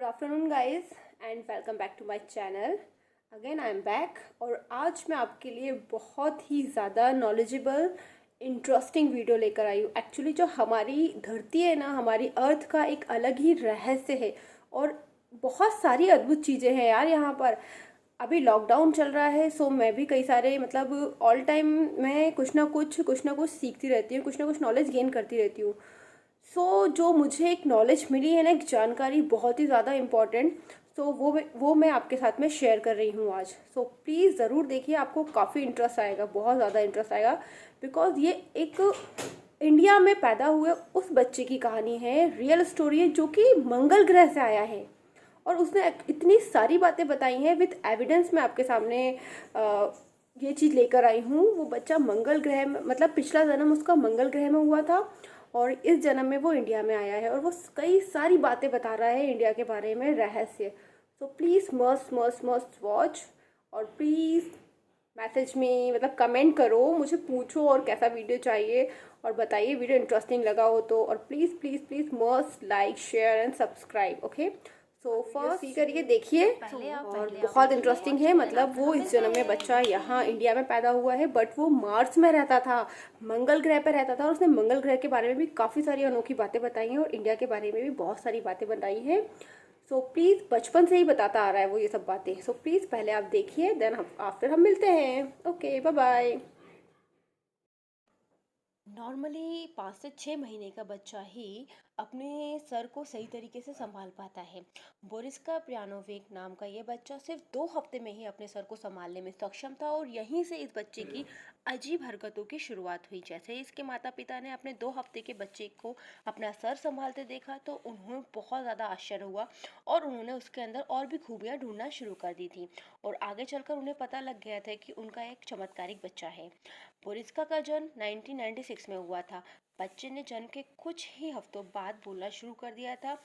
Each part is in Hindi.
Afternoon guys and welcome back to my channel. Again I am back और आज मैं आपके लिए बहुत ही ज़्यादा नॉलेजेबल इंटरेस्टिंग वीडियो लेकर आई हूँ। एक्चुअली जो हमारी धरती है ना, हमारी अर्थ का एक अलग ही रहस्य है और बहुत सारी अद्भुत चीज़ें हैं यार यहाँ पर। अभी लॉकडाउन चल रहा है, सो मैं भी कई सारे ऑल टाइम मैं कुछ ना कुछ सीखती रहती हूँ, कुछ ना कुछ नॉलेज गेन करती रहती हूँ। जो मुझे एक नॉलेज मिली है ना, एक जानकारी बहुत ही ज़्यादा इम्पॉर्टेंट, वो मैं आपके साथ में शेयर कर रही हूँ आज। प्लीज़ ज़रूर देखिए, आपको काफ़ी इंटरेस्ट आएगा, बहुत ज़्यादा इंटरेस्ट आएगा। बिकॉज ये एक इंडिया में पैदा हुए उस बच्चे की कहानी है, रियल स्टोरी है, जो कि मंगल ग्रह से आया है और उसने इतनी सारी बातें बताई हैं विथ एविडेंस। मैं आपके सामने ये चीज़ लेकर आई हूँ। वो बच्चा मंगल ग्रह में, पिछला जन्म उसका मंगल ग्रह में हुआ था और इस जन्म में वो इंडिया में आया है और वो कई सारी बातें बता रहा है इंडिया के बारे में, रहस्य। Please must must must watch. और प्लीज़ मैसेज में कमेंट करो, मुझे पूछो और कैसा वीडियो चाहिए और बताइए वीडियो इंटरेस्टिंग लगा हो तो। और please please please must like share and subscribe. Okay, first see करके देखिए। और बहुत इंटरेस्टिंग है। वो इस जन्म में बच्चा यहाँ इंडिया में पैदा हुआ है, बट वो मार्स में रहता था, मंगल ग्रह पर रहता था और उसने मंगल ग्रह के बारे में भी काफ़ी सारी अनोखी बातें बताई हैं और इंडिया के बारे में भी बहुत सारी बातें बताई हैं। प्लीज़ बचपन से ही बताता आ रहा है वो ये सब बातें। प्लीज़ पहले आप देखिए, देन हम आफ्टर हम मिलते हैं। Okay, bye bye. नॉर्मली 5 से 6 महीने का बच्चा ही अपने सर को सही तरीके से संभाल पाता है। बोरिस्का प्यानोविक नाम का ये बच्चा सिर्फ 2 हफ्ते में ही अपने सर को संभालने में सक्षम था और यहीं से इस बच्चे की अजीब हरकतों की शुरुआत हुई। जैसे ही इसके माता पिता ने अपने 2 हफ्ते के बच्चे को अपना सर संभालते देखा तो उन्हें बहुत ज़्यादा आश्चर्य हुआ और उन्होंने उसके अंदर और भी खूबियाँ ढूंढना शुरू कर दी थी और आगे चलकर उन्हें पता लग गया था कि उनका एक चमत्कारिक बच्चा है। बोरिस्का का जन्म 1996 में हुआ था। बच्चे ने जन्म के कुछ ही हफ्तों बाद बोलना शुरू कर दिया था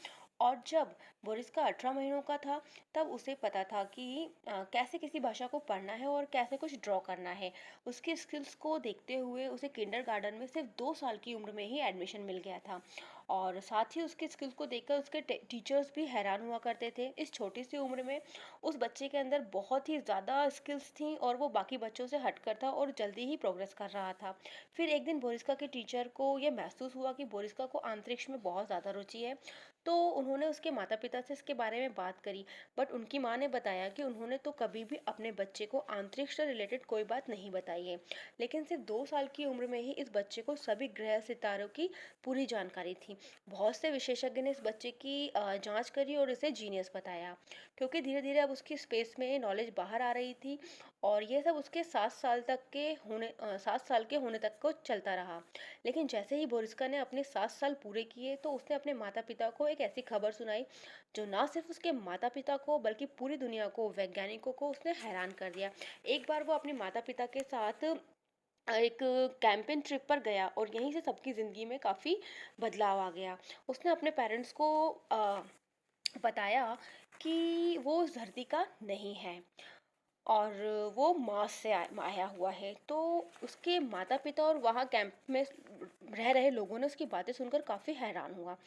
और जब बोरिस्का 18 महीनों का था तब उसे पता था कि कैसे किसी भाषा को पढ़ना है और कैसे कुछ ड्रॉ करना है। उसके स्किल्स को देखते हुए उसे किंडरगार्टन में सिर्फ 2 साल की उम्र में ही एडमिशन मिल गया था और साथ ही उसके स्किल्स को देखकर उसके टीचर्स भी हैरान हुआ करते थे। इस छोटी सी उम्र में उस बच्चे के अंदर बहुत ही ज़्यादा स्किल्स थी और वो बाकी बच्चों से हटकर था और जल्दी ही प्रोग्रेस कर रहा था। फिर एक दिन बोरिस्का के टीचर को ये महसूस हुआ कि बोरिस्का को अंतरिक्ष में बहुत ज़्यादा रुचि है, तो उन्होंने उसके माता पिता से इसके बारे में बात करी। बट उनकी माँ ने बताया कि उन्होंने तो कभी भी अपने बच्चे को अंतरिक्ष से रिलेटेड कोई बात नहीं बताई है, लेकिन सिर्फ 2 साल की उम्र में ही इस बच्चे को सभी ग्रह सितारों की पूरी जानकारी थी। बहुत से विशेषज्ञ ने इस बच्चे की जांच करी और इसे जीनियस बताया, क्योंकि धीरे धीरे अब उसकी स्पेस में नॉलेज बाहर आ रही थी और ये सब उसके 7 साल के होने तक को चलता रहा। लेकिन जैसे ही बोरिस्का ने अपने 7 साल पूरे किए तो उसने अपने माता पिता को एक ऐसी खबर सुनाई जो ना सिर्फ उसके माता पिता को बल्कि पूरी दुनिया को, वैज्ञानिकों को उसने हैरान कर दिया। एक बार वो अपने माता पिता के साथ एक कैंपेन ट्रिप पर गया और यहीं से सबकी ज़िंदगी में काफ़ी बदलाव आ गया। उसने अपने पेरेंट्स को बताया कि वो उस धरती का नहीं है और वो मार्स से आया हुआ है। तो उसके माता पिता और वहाँ कैंप में रह रहे लोगों ने उसकी बातें सुनकर काफ़ी हैरान हुआ।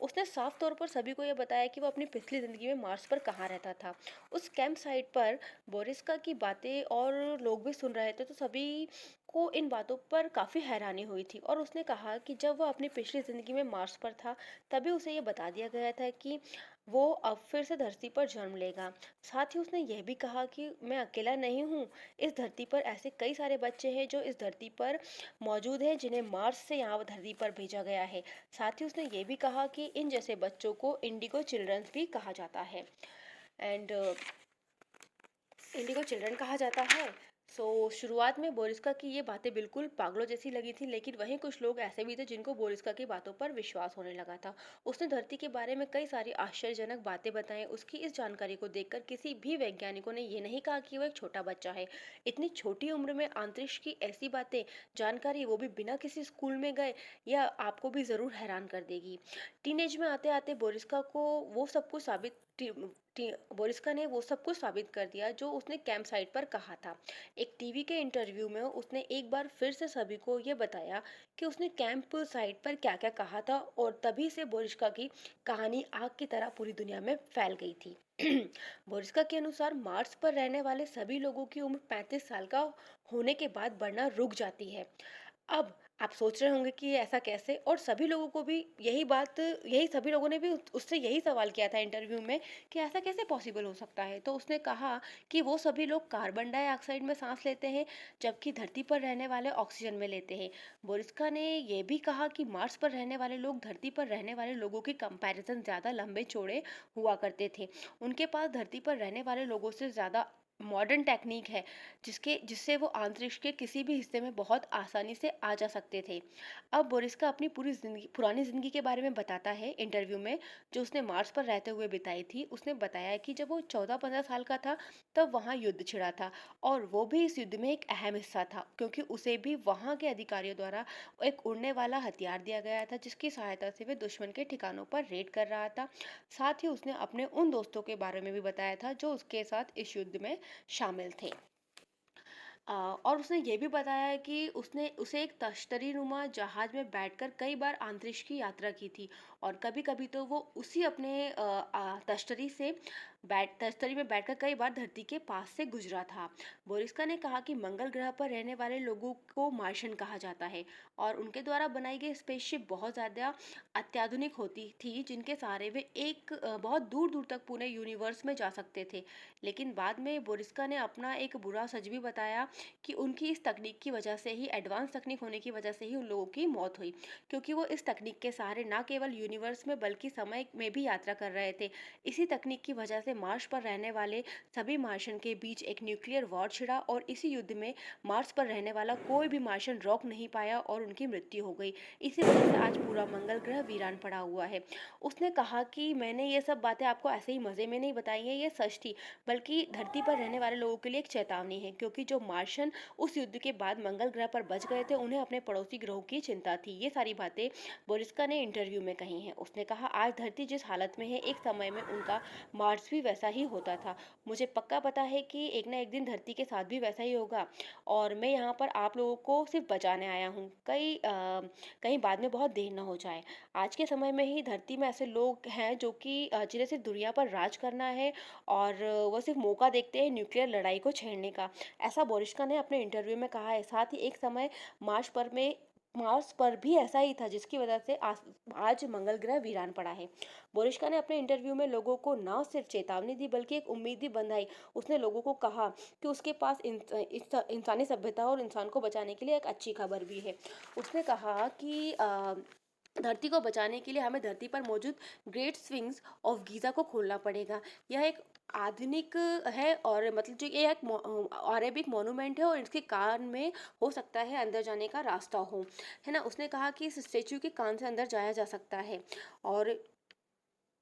उसने साफ तौर पर सभी को यह बताया कि वो अपनी पिछली ज़िंदगी में मार्स पर कहाँ रहता था। उस कैंप साइट पर बोरिस्का की बातें और लोग भी सुन रहे थे, तो सभी को इन बातों पर काफ़ी हैरानी हुई थी और उसने कहा कि जब वो अपनी पिछली ज़िंदगी में मार्स पर था तभी उसे ये बता दिया गया था कि वो अब फिर से धरती पर जन्म लेगा। साथ ही उसने यह भी कहा कि मैं अकेला नहीं हूँ, इस धरती पर ऐसे कई सारे बच्चे हैं जो इस धरती पर मौजूद हैं जिन्हें मार्स से यहाँ धरती पर भेजा गया है। साथ ही उसने ये भी कहा कि इन जैसे बच्चों को इंडिगो चिल्ड्रंस भी कहा जाता है एंड इंडिगो चिल्ड्रन कहा जाता है। शुरुआत में बोरिस्का की ये बातें बिल्कुल पागलों जैसी लगी थी, लेकिन वहीं कुछ लोग ऐसे भी थे जिनको बोरिस्का की बातों पर विश्वास होने लगा था। उसने धरती के बारे में कई सारी आश्चर्यजनक बातें बताई। उसकी इस जानकारी को देखकर किसी भी वैज्ञानिकों ने ये नहीं कहा कि वो एक छोटा बच्चा है। इतनी छोटी उम्र में अंतरिक्ष की ऐसी बातें, जानकारी, वो भी बिना किसी स्कूल में गए, यह आपको भी ज़रूर हैरान कर देगी। टीनेज में आते आते बोरिस्का को वो सब कुछ बोरिस्का ने वो सब कुछ साबित कर दिया जो उसने कैंप साइट पर कहा था। एक टीवी के इंटरव्यू में उसने एक बार फिर से सभी को ये बताया कि उसने कैंप साइट पर क्या क्या कहा था, और तभी से बोरिस्का की कहानी आग की तरह पूरी दुनिया में फैल गई थी। बोरिस्का के अनुसार मार्स पर रहने वाले सभी लोगों की उम्र 35 साल का होने के बाद बढ़ना रुक जाती है। अब आप सोच रहे होंगे कि ये ऐसा कैसे, और सभी लोगों को भी यही सभी लोगों ने भी उससे यही सवाल किया था इंटरव्यू में कि ऐसा कैसे पॉसिबल हो सकता है। तो उसने कहा कि वो सभी लोग कार्बन डाइऑक्साइड में सांस लेते हैं, जबकि धरती पर रहने वाले ऑक्सीजन में लेते हैं। बोरिस्का ने ये भी कहा कि मार्स पर रहने वाले लोग धरती पर रहने वाले लोगों के कंपैरिजन ज़्यादा लंबे चौड़े हुआ करते थे। उनके पास धरती पर रहने वाले लोगों से ज़्यादा मॉडर्न टेक्निक है, जिससे वो अंतरिक्ष के किसी भी हिस्से में बहुत आसानी से आ जा सकते थे। अब बोरिस्का अपनी पुरानी ज़िंदगी के बारे में बताता है इंटरव्यू में, जो उसने मार्स पर रहते हुए बिताई थी। उसने बताया कि जब वो 14-15 साल का था, तब वहाँ युद्ध छिड़ा था, और वो भी इस युद्ध में एक अहम हिस्सा था, क्योंकि उसे भी वहाँ के अधिकारियों द्वारा एक उड़ने वाला हथियार दिया गया था, जिसकी सहायता से वे दुश्मन के ठिकानों पर रेड कर रहा था। साथ ही उसने अपने उन दोस्तों के बारे में भी बताया था जो उसके साथ इस युद्ध में शामिल थे। और उसने ये भी बताया कि उसने उसे एक तश्तरी-नुमा जहाज में बैठकर कई बार अंतरिक्ष की यात्रा की थी, और कभी-कभी तो वो उसी अपने तश्तरी में बैठकर कई बार धरती के पास से गुजरा था। बोरिस्का ने कहा कि मंगल ग्रह पर रहने वाले लोगों को मार्शियन कहा जाता है, और उनके द्वारा बनाई गई स्पेसशिप बहुत ज़्यादा अत्याधुनिक होती थी, जिनके सहारे वे बहुत दूर-दूर तक पूरे यूनिवर्स में जा सकते थे। लेकिन बाद में बोरिस्का ने अपना एक बुरा सच भी बताया कि उनकी इस तकनीक की वजह से ही, एडवांस तकनीक होने की वजह से ही उन लोगों की मौत हुई, क्योंकि वो इस तकनीक के सहारे न केवल यूनिवर्स में बल्कि समय में भी यात्रा कर रहे थे। इसी तकनीक की वजह से मार्स पर रहने वाले सभी मार्शियन के बीच एक न्यूक्लियर वॉर छिड़ा, और इसी युद्ध में मार्स पर रहने वाला कोई भी मार्शियन रोक नहीं पाया और उनकी मृत्यु हो गई। इसी वजह से आज पूरा मंगल ग्रह वीरान पड़ा हुआ है। उसने कहा कि मैंने ये सब बातें आपको ऐसे ही मज़े में नहीं बताई हैं, ये सच थी, बल्कि धरती पर रहने वाले लोगों के लिए एक चेतावनी है, क्योंकि जो मार्शियन उस युद्ध के बाद मंगल ग्रह पर बच गए थे, उन्हें अपने पड़ोसी ग्रहों की चिंता थी। ये सारी बातें बोरिस्का ने इंटरव्यू में कही हैं। उसने कहा, आज धरती जिस हालत में है, एक समय में उनका मार्स भी वैसा ही होता था। मुझे पक्का पता है कि एक ना एक दिन धरती के साथ भी वैसा ही होगा, और मैं यहाँ पर आप लोगों को सिर्फ बचाने आया हूँ, कहीं बाद में बहुत देर न हो जाए। आज के समय में ही धरती में ऐसे लोग हैं जो कि जिन्हें सिर्फ दुनिया पर राज करना है, और वो सिर्फ मौका देखते हैं न्यूक्लियर लड़ाई को छेड़ने का। ऐसा बोरिस्का ने अपने इंटरव्यू में कहा है। साथ ही एक समय मार्स पर भी ऐसा ही था, जिसकी वजह से आज मंगल ग्रह वीरान पड़ा है। बोरिस्का ने अपने इंटरव्यू में लोगों को न सिर्फ चेतावनी दी, बल्कि एक उम्मीद भी बंधाई। उसने लोगों को कहा कि उसके पास इंसानी सभ्यता और इंसान को बचाने के लिए एक अच्छी खबर भी है। उसने कहा कि धरती को बचाने के लिए हमें धरती पर मौजूद ग्रेट स्फिंक्स ऑफ गीज़ा को खोलना पड़ेगा। यह एक आधुनिक है, और मतलब जो ये एक अरेबिक मोनूमेंट है, और इसके कान में हो सकता है अंदर जाने का रास्ता हो, है ना। उसने कहा कि इस स्टेचू के कान से अंदर जाया जा सकता है, और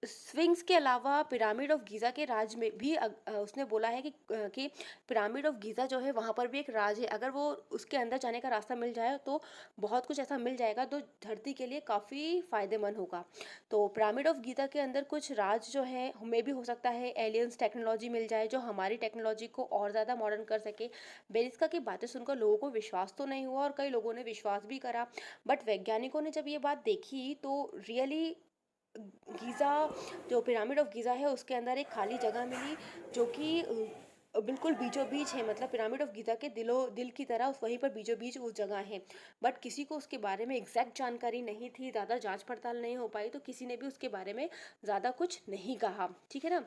स्फिंक्स के अलावा पिरामिड ऑफ गीज़ा के राज में भी उसने बोला है कि पिरामिड ऑफ गीज़ा जो है, वहाँ पर भी एक राज है। अगर वो उसके अंदर जाने का रास्ता मिल जाए, तो बहुत कुछ ऐसा मिल जाएगा तो धरती के लिए काफ़ी फ़ायदेमंद होगा। तो पिरामिड ऑफ गीज़ा के अंदर कुछ राज जो है, हमें भी हो सकता है एलियंस टेक्नोलॉजी मिल जाए, जो हमारी टेक्नोलॉजी को और ज़्यादा मॉडर्न कर सके। बेरिस्का की बातें सुनकर लोगों को विश्वास तो नहीं हुआ, और कई लोगों ने विश्वास भी करा, बट वैज्ञानिकों ने जब ये बात देखी, तो रियली गीज़ा, जो पिरामिड ऑफ गीज़ा है, उसके अंदर एक खाली जगह मिली, जो कि बिल्कुल बीचों बीच है। मतलब पिरामिड ऑफ गीज़ा के दिल की तरह वहीं पर बीचों बीच वो जगह है, बट किसी को उसके बारे में एग्जैक्ट जानकारी नहीं थी, ज़्यादा जांच पड़ताल नहीं हो पाई, तो किसी ने भी उसके बारे में ज़्यादा कुछ नहीं कहा, ठीक है ना।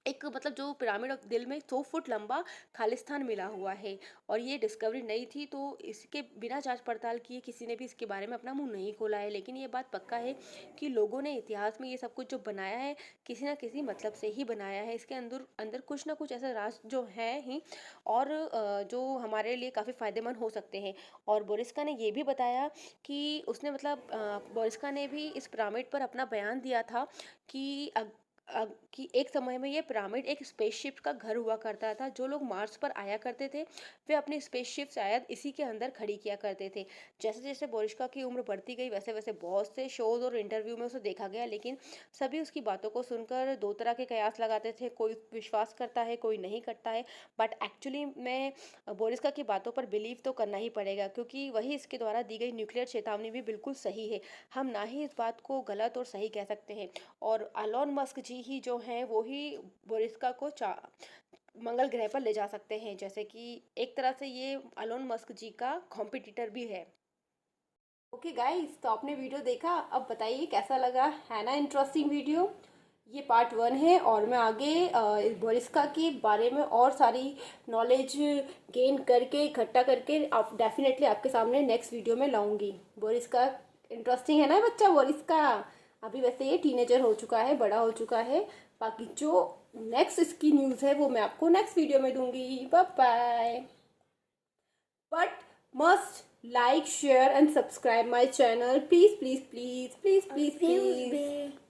एक मतलब जो पिरामिड ऑफ दिल में 100 फुट लंबा खालिस्तान मिला हुआ है, और ये डिस्कवरी नहीं थी, तो इसके बिना जांच पड़ताल किए किसी ने भी इसके बारे में अपना मुंह नहीं खोला है। लेकिन ये बात पक्का है कि लोगों ने इतिहास में ये सब कुछ जो बनाया है, किसी ना किसी मतलब से ही बनाया है। इसके अंदर अंदर कुछ ना कुछ ऐसा राज जो है ही, और जो हमारे लिए काफ़ी फ़ायदेमंद हो सकते हैं। और बोरिस्का ने ये भी बताया कि उसने मतलब बोरिस्का ने भी इस पिरामिड पर अपना बयान दिया था कि कि एक समय में ये पिरामिड एक स्पेसशिप का घर हुआ करता था। जो लोग मार्स पर आया करते थे वे अपनी स्पेसशिप शायद इसी के अंदर खड़ी किया करते थे। जैसे जैसे बोरिश्का की उम्र बढ़ती गई वैसे वैसे बहुत से शोज और इंटरव्यू में उसे देखा गया, लेकिन सभी उसकी बातों को सुनकर दो तरह के कयास लगाते थे। कोई विश्वास करता है, कोई नहीं करता है। बट एक्चुअली में बोरिस्का की बातों पर बिलीव तो करना ही पड़ेगा, क्योंकि वही इसके द्वारा दी गई न्यूक्लियर चेतावनी भी बिल्कुल सही है। हम ना ही इस बात को गलत और सही कह सकते हैं। और एलोन मस्क जी ही जो हैं वो ही बोरिस्का को मंगल ग्रह पर ले जा सकते हैं। जैसे कि एक तरह से ये एलोन मस्क जी का कॉम्पिटिटर भी है। ओके गाइस, तो आपने वीडियो देखा, अब बताइए कैसा लगा। है ना इंटरेस्टिंग वीडियो। ये पार्ट 1 है और मैं आगे बोरिस्का के बारे में और सारी नॉलेज गेन करके इकट्ठा करके आप डेफिनेटली आपके सामने नेक्स्ट वीडियो में लाऊंगी। बोरिस्का इंटरेस्टिंग है ना बच्चा बोरिस्का। अभी वैसे ये टीनेजर हो चुका है, बड़ा हो चुका है। बाकी जो नेक्स्ट इसकी न्यूज़ है वो मैं आपको नेक्स्ट वीडियो में दूंगी। Bye bye. But must like, share and subscribe my channel. Please, please, please, please, please, please.